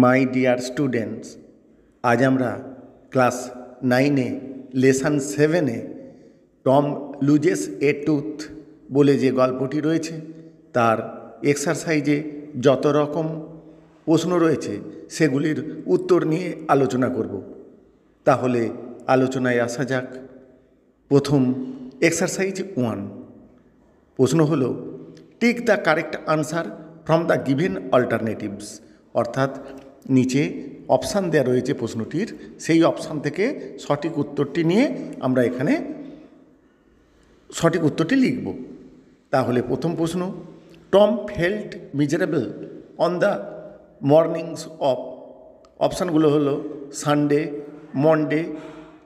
My dear students, আজ আমরা class 9-এ lesson 7-এ Tom loses এ tooth বলে যে গল্পটি রয়েছে তার এক্সারসাইজে যত রকম প্রশ্ন রয়েছে সেগুলির উত্তর নিয়ে আলোচনা করব। তাহলে আলোচনায় আসা যাক। প্রথম এক্সারসাইজ 1। প্রশ্ন হলো tick the correct answer from the given alternatives, অর্থাৎ নিচে অপশান দেওয়া রয়েছে প্রশ্নটির, সেই অপশান থেকে সঠিক উত্তরটি নিয়ে আমরা এখানে সঠিক উত্তরটি লিখব। তাহলে প্রথম প্রশ্ন, Tom felt miserable on the mornings of, অপশানগুলো হলো সানডে, মনডে,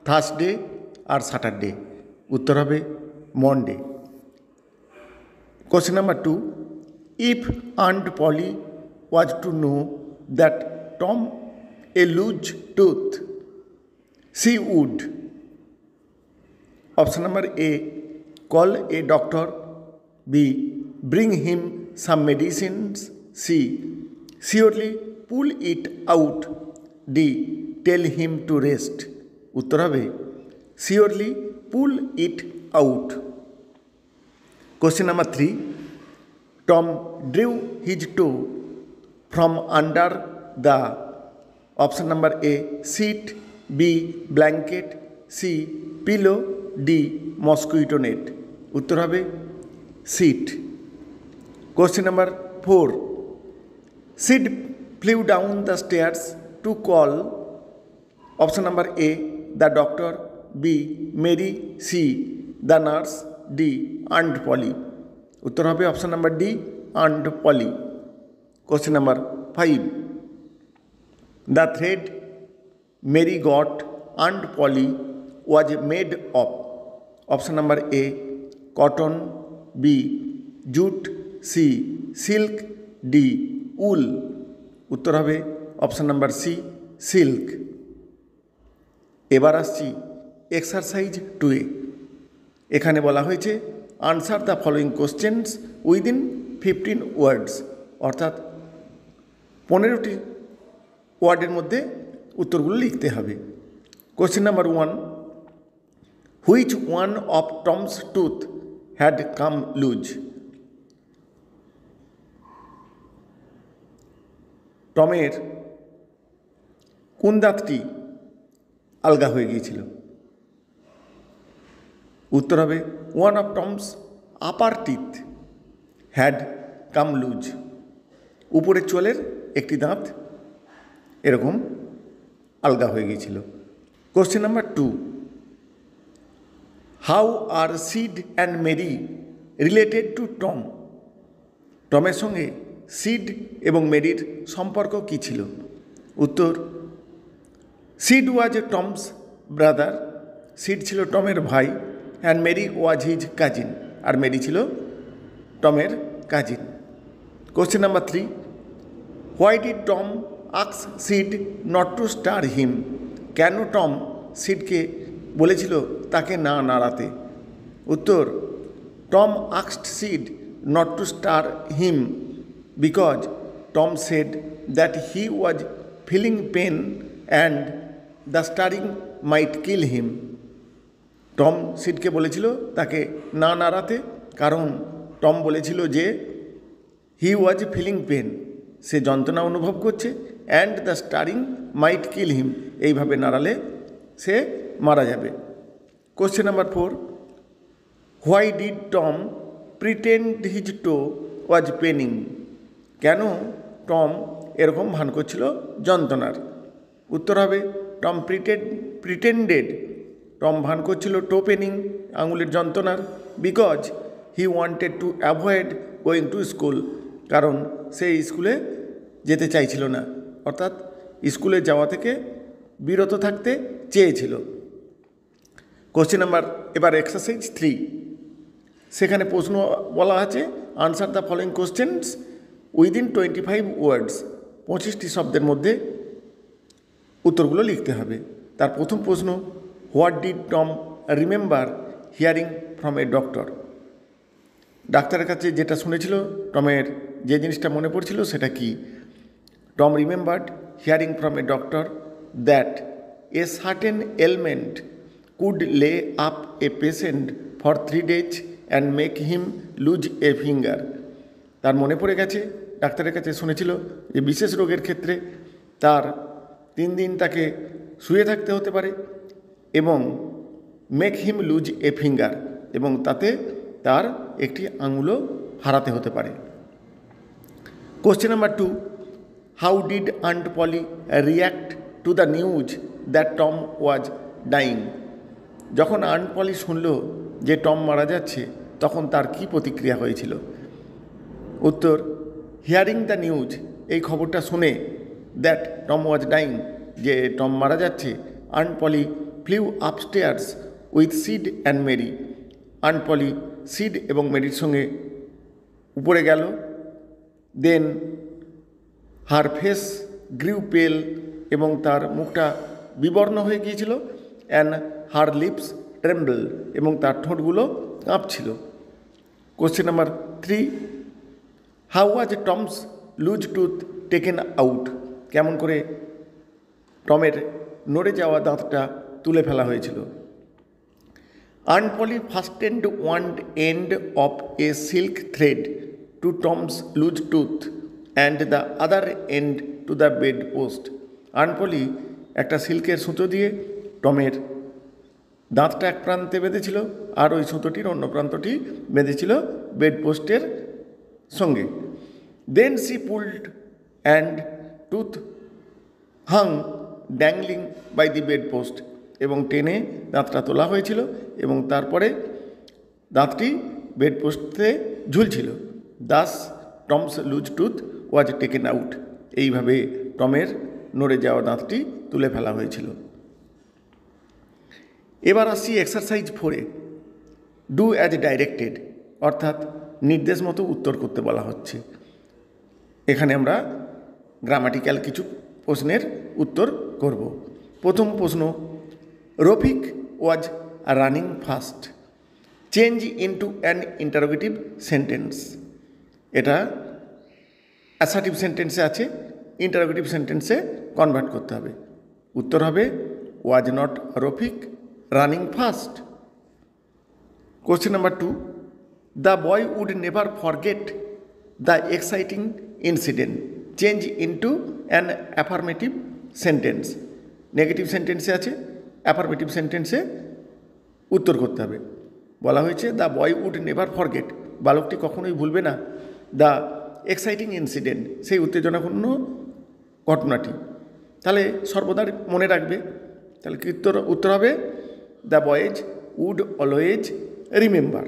থার্সডে আর স্যাটারডে। উত্তর হবে Monday. Question number 2. If Aunt Polly was to know that Tom a loose tooth, she would. Option number A. Call a doctor. B. Bring him some medicines. C. Surely pull it out. D. Tell him to rest. উত্তর হবে surely pull it out. Question number 3. Tom drew his toe from under the, option number A, seat, B, blanket, C, pillow, D, mosquito net. উত্তর হবে seat. Question number 4. Sid flew down the stairs to call, option number A, the doctor, B, Mary, C, the nurse, D, Aunt Polly. উত্তর হবে option number D, Aunt Polly. Question number 5. The thread Mary got Aunt Polly was made of, option number A, cotton, B, jute, C, silk, D, wool. উত্তর হবে option number C, silk. এবার আসছি exercise 2-এ। এখানে বলা হয়েছে answer the following questions within 15 words, অর্থাৎ 15টি ওয়ার্ডের মধ্যে উত্তরগুলো লিখতে হবে। Question number 1. Which one of Tom's tooth had come loose, টমের কোন দাঁতটি আলগা হয়ে গিয়েছিল? উত্তর হবে one of Tom's upper teeth had come loose, উপরের চোলের একটি দাঁত এরকম আলগা হয়ে গিয়েছিল। Question number 2. How are Sid and Mary related to Tom, টমের সঙ্গে সিড এবং মেরির সম্পর্ক কী ছিল? উত্তর, Sid was a Tom's brother, সিড ছিল টমের ভাই, and Mary was his cousin, আর মেরি ছিল টমের cousin. Question number 3. Why did Tom আক্স Sid not to stir him, কেন টম সিডকে বলেছিল তাকে না নাড়াতে? উত্তর, টম আক্সড Sid not to stir him because Tom said that he was feeling pain and the stirring might kill him. Tom সিডকে বলেছিল তাকে না নাড়াতে, কারণ টম বলেছিল যে হি ওয়াজ ফিলিং পেন, সে যন্ত্রণা অনুভব করছে, and the stirring might kill হিম, এইভাবে নাড়ালে সে মারা যাবে। Question number 4. Why did Tom pretend his to was paining, কেন টম এরকম ভান করছিল যন্ত্রণার? উত্তর হবে টম প্রিটেন্ডেড, টম ভান করছিল টো পেনিং, আঙুলের যন্ত্রণার, because he wanted to avoid going to school, কারণ সে স্কুলে যেতে চাইছিল না, অর্থাৎ স্কুলে যাওয়া থেকে বিরত থাকতে চেয়েছিল। কোশ্চেন নাম্বার, এবার এক্সারসাইজ 3, সেখানে প্রশ্ন বলা আছে answer the following questions within 25 ওয়ার্ডস, 25টি শব্দের মধ্যে উত্তরগুলো লিখতে হবে। তার প্রথম প্রশ্ন, what did Tom remember hearing from a doctor, ডাক্তারের কাছে যেটা শুনেছিল টমের যে জিনিসটা মনে পড়ছিল সেটা কি? Tom remembered hearing from a doctor that a certain ailment could lay up a patient for 3 days and make him lose a finger. তার মনে পড়ে গেছে, ডাক্তারের কাছে শুনেছিল যে বিশেষ রোগের ক্ষেত্রে তার 3 দিন তাকে শুয়ে থাকতে হতে পারে এবং make him lose a finger, এবং তাতে তার একটি আঙুলও হারাতে হতে পারে। Question number 2, how did aunt Polly react to the news that Tom was dying? যখন আন্ট পলি শুনল যে টম মারা যাচ্ছে তখন তার কি প্রতিক্রিয়া হয়েছিল? উত্তর, হিয়ারিং দ্য নিউজ, এই খবরটা শুনে, দ্যাট টম ওয়াজ ডাইং, যে টম মারা যাচ্ছে, aunt Polly flew upstairs with Sid and Mary. Aunt Polly Sid এবং মেরির সঙ্গে উপরে গেল। দেন হার ফেস গ্রিউ পেল, এবং তার মুখটা বিবর্ণ হয়ে গিয়েছিল। অ্যান্ড হার লিপস ট্রেম্বল, এবং তার ঠোঁটগুলো কাঁপছিল। Question number 3, how was Tom's loose tooth taken out? কেমন করে টমের নড়ে যাওয়া দাঁতটা তুলে ফেলা হয়েছিল? Aunt Polly fastened one end of a silk thread to Tom's loose tooth and the other end to the bed post. Aunt Polly একটা সিল্কের সুতো দিয়ে টমের দাঁতটা এক প্রান্তে বেঁধেছিল, আর ওই সুতোটির অন্য প্রান্তটি বেঁধেছিল বেড পোস্টের সঙ্গে। Then she pulled and tooth hung dangling by the bed post, এবং টেনে দাঁতটা তোলা হয়েছিল এবং তারপরে দাঁতটি বেড পোস্টে ঝুলছিল। Thus Tom's loose tooth was taken out, এইভাবে টমের নড়ে যাওয়া দাঁতটি তুলে ফেলা হয়েছিল। এবার আসছি এক্সারসাইজ 4-এ, ডু অ্যাজ ডাইরেক্টেড, অর্থাৎ নির্দেশ মতো উত্তর করতে বলা হচ্ছে। এখানে আমরা গ্রামাটিক্যাল কিছু প্রশ্নের উত্তর করব। প্রথম প্রশ্ন, Rafiq was running fast, change into an interrogative sentence. এটা অ্যাসার্টিভ সেন্টেন্সে আছে, ইন্টারোগেটিভ সেন্টেন্সে কনভার্ট করতে হবে। উত্তর হবে was not Rafiq running fast. Question number 2, the boy would never forget the exciting incident, change into an affirmative sentence. Negative সেন্টেন্সে আছে, অ্যাফার্মেটিভ সেন্টেন্সে উত্তর করতে হবে। বলা হয়েছে the boy would never forget, বালকটি কখনোই ভুলবে না দ্য এক্সাইটিং ইনসিডেন্ট, সেই উত্তেজনাপূর্ণ ঘটনাটি। তাহলে সর্বদা মনে রাখবে। তাহলে কি উত্তর হবে the boys would always remember,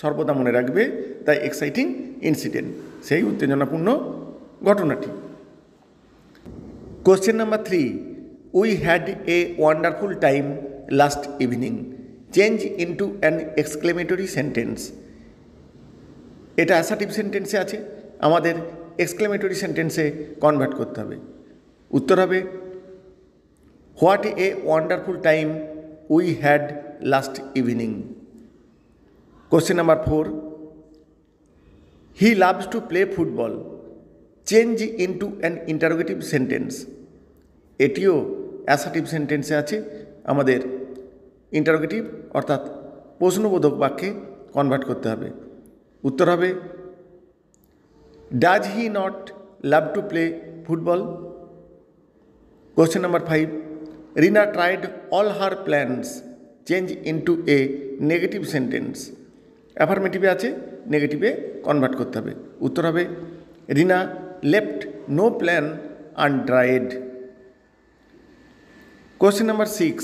সর্বদা মনে রাখবে দ্য এক্সাইটিং ইনসিডেন্ট, সেই উত্তেজনাপূর্ণ ঘটনাটি। Question number 3, we had a wonderful time last evening, change into an exclamatory sentence. এটা অ্যাসার্টিভ সেন্টেন্সে আছে, আমাদের এক্সক্লেমেটরি সেন্টেন্সে কনভার্ট করতে হবে। উত্তর হবে what a wonderful time we had last evening. Question number 4, he loves to play football, change into an interrogative sentence. এটিও অ্যাসার্টিভ সেন্টেন্সে আছে, আমাদের ইন্টারোগেটিভ অর্থাৎ প্রশ্নবোধক বাক্যে কনভার্ট করতে হবে। উত্তর হবে does he not love to play football. Question number 5, Rina tried all her plans, change into a negative sentence. অ্যাফার্মেটিভে আছে, নেগেটিভে কনভার্ট করতে হবে। উত্তর হবে Rina left no plan untried. Question number 6,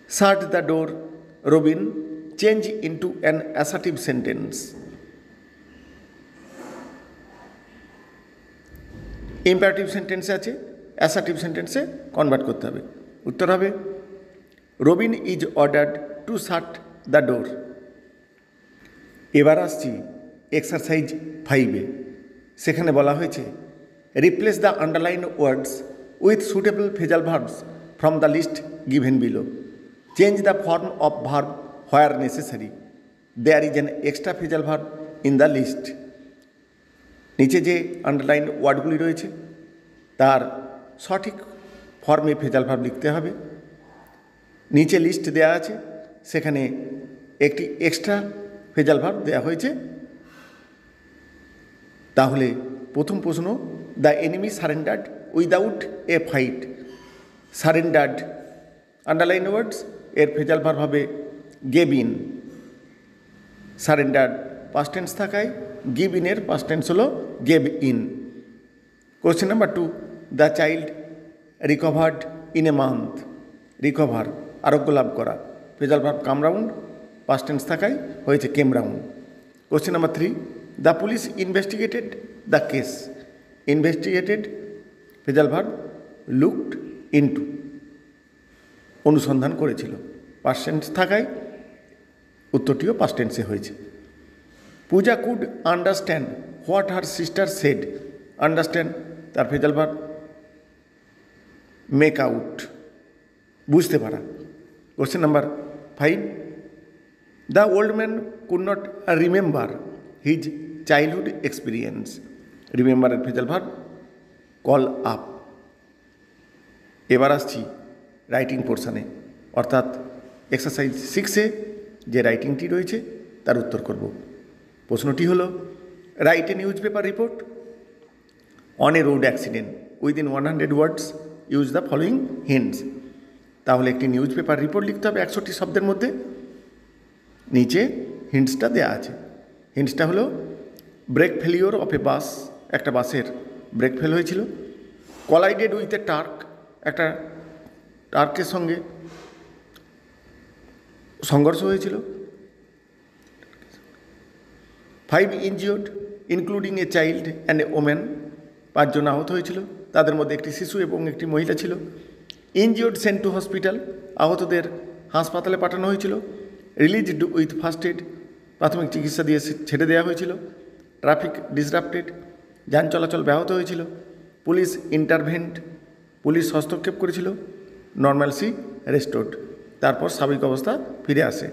shut the door Robin, change into an assertive sentence. Imperative সেন্টেন্সে আছে, assertive সেন্টেন্সে কনভার্ট করতে হবে। উত্তর হবে Robin is ordered to shut the door. এবার আসছি এক্সারসাইজ 5-এ, সেখানে বলা হয়েছে replace the underline words with suitable phrasal verbs from the list given below, change the form of verb where necessary, there is an extra phrasal verb in the list. নিচে যে underline ওয়ার্ডগুলি রয়েছে তার সঠিক ফর্মে phrasal verb লিখতে হবে। নিচে list দেওয়া আছে, সেখানে একটি এক্সট্রা ফ্রেজাল ভার্ব দেওয়া হয়েছে। তাহলে প্রথম প্রশ্ন, the enemy surrendered without a fight. Surrendered underline words, এর ফ্রেজাল ভার্ব হবে gave in. Surrendered past tense থাকায় গিভ ইনের পাস্ট টেন্স হলো gave in. Question number 2, the child recovered in a month. Recover আরোগ্য লাভ করা, phrasal verb come round, past tense থাকায় হয়েছে came round. Question number 3, the police investigated the case. Investigated phrasal verb looked into, অনুসন্ধান করেছিল, past tense থাকায় উত্তরটিও past টেন্সে হয়েছে। Puja could understand what her sister said. Understand তার ফ্রেজাল ভার্ব মেক আউট, বুঝতে পারা। Question number 5, the old man could not remember his childhood experience. রিমেম্বারের ফ্রেজাল ভার্ব কল আপ। এবার আসছি রাইটিং পোর্শনে, অর্থাৎ এক্সারসাইজ 6-এ যে রাইটিংটি রয়েছে তার উত্তর করব। প্রশ্নটি হলো, write a news paper report on a road accident within 100 words, use the following hints. তাহলে একটি নিউজ পেপার রিপোর্ট লিখতে হবে 100টি শব্দের মধ্যে। নিচে হিন্টসটা দেওয়া আছে। হিন্টসটা হলো, ব্রেক ফেলিওর অফ এ বাস, একটা বাসের ব্রেক ফেল হয়েছিল। কলাইডেড উইথ এ টার্ক, একটা টার্কের সঙ্গে সংঘর্ষ হয়েছিল। 5 injured including a child and a women, 5 জন আহত হয়েছিল, তাদের মধ্যে একটি শিশু এবং একটি মহিলা ছিল। ইনজিওর্ড সেন্ট টু হসপিটাল, আহতদের হাসপাতালে পাঠানো হয়েছিল। রিলিজড উইথ ফার্স্ট এড, প্রাথমিক চিকিৎসা দিয়ে ছেড়ে দেওয়া হয়েছিল। ট্রাফিক ডিসরাপ্টেড, যান চলাচল ব্যাহত হয়েছিল। পুলিশ ইন্টারভেন্ট, পুলিশ হস্তক্ষেপ করেছিল। নর্মালসি রেস্টোর্ড, তারপর স্বাভাবিক অবস্থা ফিরে আসে।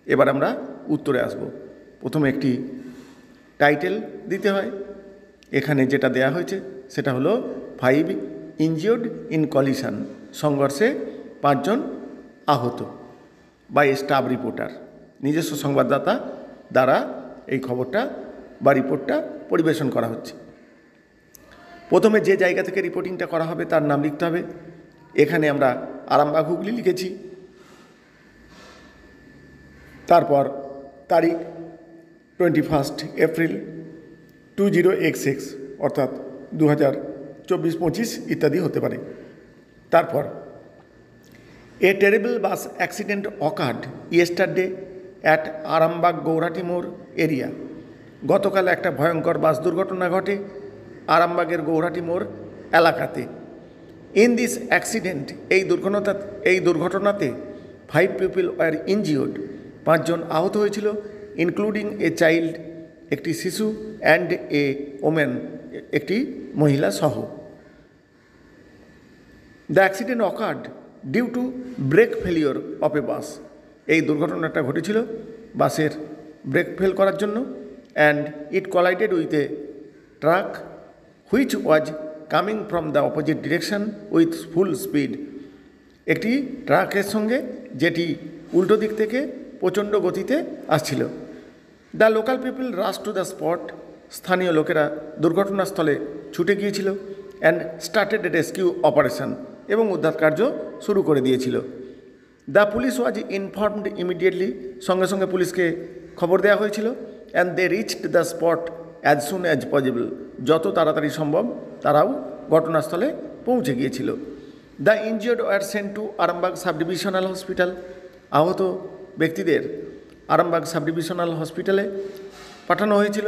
এবার আমরা উত্তরে আসব। প্রথমে একটি টাইটেল দিতে হয়। এখানে যেটা দেয়া হয়েছে সেটা হলো 5 ইনজিওর্ড ইন কলিশন, সংঘর্ষে 5 জন আহত, বাই স্টাফ রিপোর্টার, নিজস্ব সংবাদদাতা দ্বারা এই খবরটা বা রিপোর্টটা পরিবেশন করা হচ্ছে। প্রথমে যে জায়গা থেকে রিপোর্টিংটা করা হবে তার নাম লিখতে হবে। এখানে আমরা আরামবাগ হুগলি লিখেছি। তারপর তারিখ 21 এপ্রিল 20XX, অর্থাৎ 2024-25 ইত্যাদি হতে পারে। তারপর, a terrible bus accident occurred yesterday at Arambagh Gourhati মোড় এরিয়া। গতকাল একটা ভয়ঙ্কর বাস দুর্ঘটনা ঘটে আরামবাগের গৌরাটি মোড় এলাকাতে। ইন দিস অ্যাক্সিডেন্ট, এই দুর্ঘটনাতে 5 পিপল ওয়ার ইনজিওর্ড, 5 জন আহত হয়েছিল। ইনক্লুডিং এ চাইল্ড, একটি শিশু, অ্যান্ড এ ওমেন, একটি মহিলা সহ। The accident occurred due to brake failure of a bus. এই দুর্ঘটনাটা ঘটেছিল বাসের ব্রেক ফেল করার জন্য। And it collided with a truck which was coming from the opposite direction with full speed. একটি ট্রাকের সঙ্গে যেটি উল্টো দিক থেকে প্রচণ্ড গতিতে আসছিল। The local people rush to the spot, স্থানীয় লোকেরা দুর্ঘটনাস্থলে ছুটে গিয়েছিল। And started a rescue operation, এবং উদ্ধার কার্য শুরু করে দিয়েছিল। The police was informed immediately, সঙ্গে সঙ্গে পুলিশকে খবর দেওয়া হয়েছিল। And they reached the spot as soon as possible, যত তাড়াতাড়ি সম্ভব তারাও ঘটনাস্থলে পৌঁছে গিয়েছিল। The injured were sent to Arambagh sub divisional hospital. আহত ব্যক্তিদের আরামবাগ সাব ডিভিশনাল হসপিটালে পাঠানো হয়েছিল।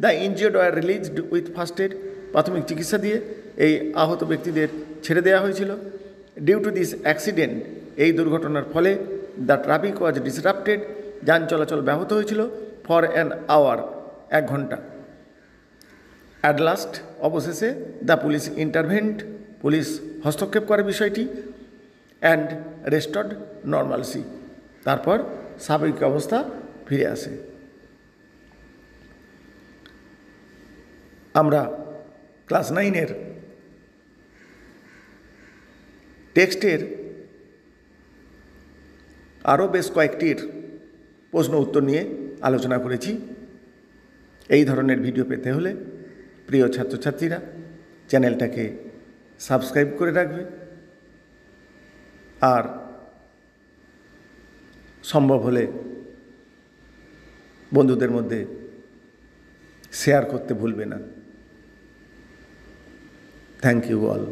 The injured were released with first aid, প্রাথমিক চিকিৎসা দিয়ে এই আহত ব্যক্তিদের ছেড়ে দেওয়া হয়েছিল। ডিউ টু দিস অ্যাক্সিডেন্ট, এই দুর্ঘটনার ফলে দ্য ট্রাফিক ওয়াজ ডিসরাপ্টেড, যান চলাচল ব্যাহত হয়েছিল। ফর অ্যান আওয়ার, 1 ঘন্টা। অ্যাট লাস্ট, অবশেষে দ্য পুলিশ ইন্টারভেন্ট, পুলিশ হস্তক্ষেপ করে বিষয়টি। অ্যান্ড রেস্টোর্ড নর্মালসি, তারপর স্বাভাবিক অবস্থা ফিরে আসে। আমরা ক্লাস 9-এর টেক্সটের আরও বেশ কয়েকটির প্রশ্ন উত্তর নিয়ে আলোচনা করেছি। এই ধরনের ভিডিও পেতে হলে প্রিয় ছাত্রছাত্রীরা চ্যানেলটাকে সাবস্ক্রাইব করে রাখবে, আর সম্ভব হলে বন্ধুদের মধ্যে শেয়ার করতে ভুলবে না। Thank you all.